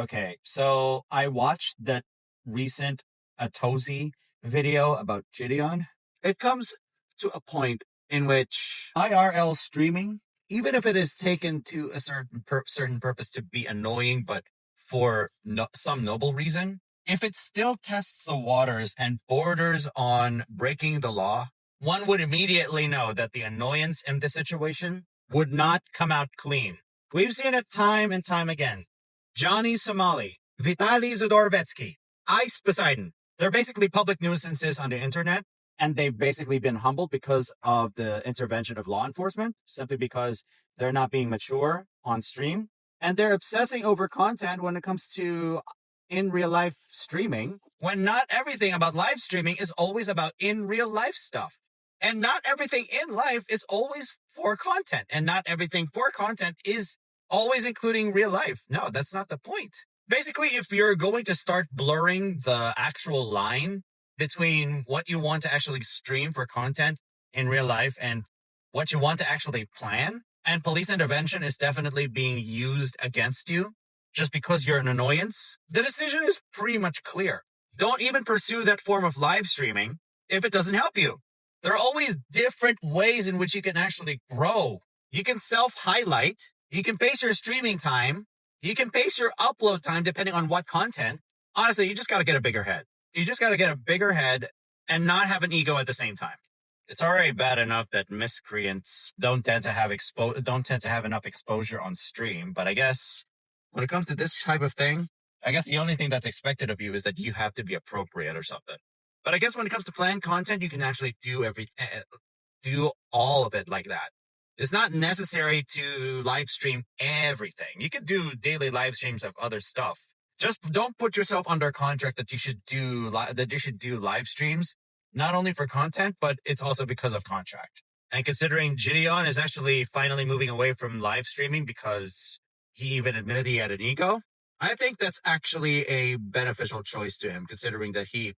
Okay, so I watched that recent Atozi video about Jidion. It comes to a point in which IRL streaming, even if it is taken to a certain purpose to be annoying, but for some noble reason, if it still tests the waters and borders on breaking the law, one would immediately know that the annoyance in this situation would not come out clean. We've seen it time and time again. Johnny Somali, Vitaly Zadorvetsky, Ice Poseidon. They're basically public nuisances on the internet, and they've basically been humbled because of the intervention of law enforcement, simply because they're not being mature on stream. And they're obsessing over content when it comes to in real life streaming, when not everything about live streaming is always about in real life stuff. And not everything in life is always for content, and not everything for content is always including real life. No, that's not the point. Basically, if you're going to start blurring the actual line between what you want to actually stream for content in real life and what you want to actually plan, and police intervention is definitely being used against you just because you're an annoyance, the decision is pretty much clear. Don't even pursue that form of live streaming if it doesn't help you. There are always different ways in which you can actually grow. You can self-highlight. You can pace your streaming time. You can pace your upload time depending on what content. Honestly, you just got to get a bigger head. You just got to get a bigger head and not have an ego at the same time. It's already bad enough that miscreants don't tend to have enough exposure on stream. But I guess when it comes to this type of thing, I guess the only thing that's expected of you is that you have to be appropriate or something. But I guess when it comes to planned content, you can actually do all of it like that. It's not necessary to live stream everything. You could do daily live streams of other stuff. Just don't put yourself under contract that you should do live streams, not only for content, but it's also because of contract. And considering Jidion is actually finally moving away from live streaming because he even admitted he had an ego, I think that's actually a beneficial choice to him, considering that he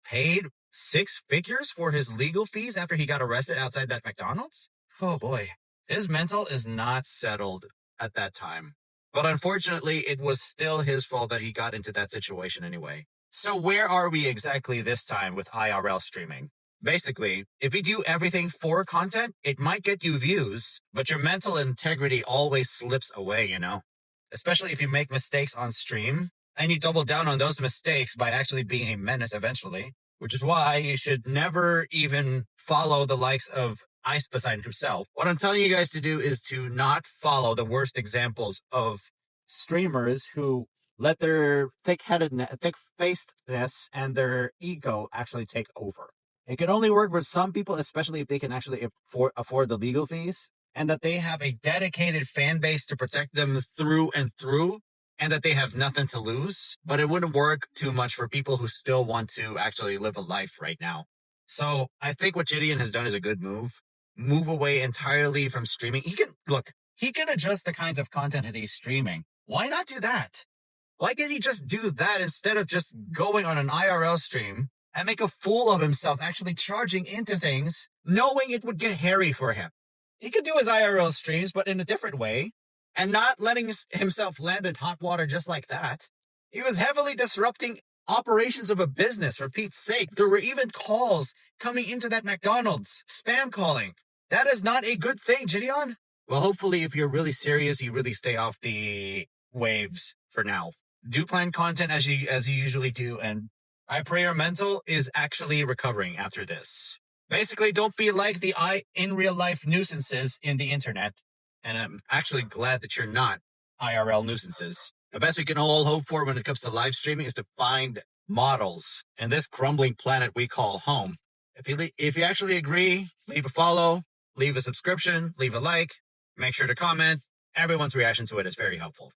paid 6 figures for his legal fees after he got arrested outside that McDonald's. Oh boy, his mental is not settled at that time. But unfortunately, it was still his fault that he got into that situation anyway. So where are we exactly this time with IRL streaming? Basically, if you do everything for content, it might get you views, but your mental integrity always slips away, you know? Especially if you make mistakes on stream, and you double down on those mistakes by actually being a menace eventually, which is why you should never even follow the likes of Ice Poseidon himself. What I'm telling you guys to do is to not follow the worst examples of streamers who let their thick-facedness and their ego actually take over. It can only work for some people, especially if they can actually afford the legal fees, and that they have a dedicated fan base to protect them through and through, and that they have nothing to lose. But it wouldn't work too much for people who still want to actually live a life right now. So I think what Jidion has done is a good move. Move away entirely from streaming. He can adjust the kinds of content that he's streaming. Why not do that? Why can't he just do that instead of just going on an IRL stream and make a fool of himself, actually charging into things, knowing it would get hairy for him? He could do his IRL streams, but in a different way, and not letting himself land in hot water just like that. He was heavily disrupting operations of a business, for Pete's sake. There were even calls coming into that McDonald's, spam calling. That is not a good thing, Jidion. Well, hopefully, if you're really serious, you really stay off the waves for now. Do plan content as you usually do, and I pray your mental is actually recovering after this. Basically, don't be like the in real life nuisances in the internet. And I'm actually glad that you're not IRL nuisances. The best we can all hope for when it comes to live streaming is to find models in this crumbling planet we call home. If you actually agree, leave a follow, leave a subscription, leave a like, make sure to comment. Everyone's reaction to it is very helpful.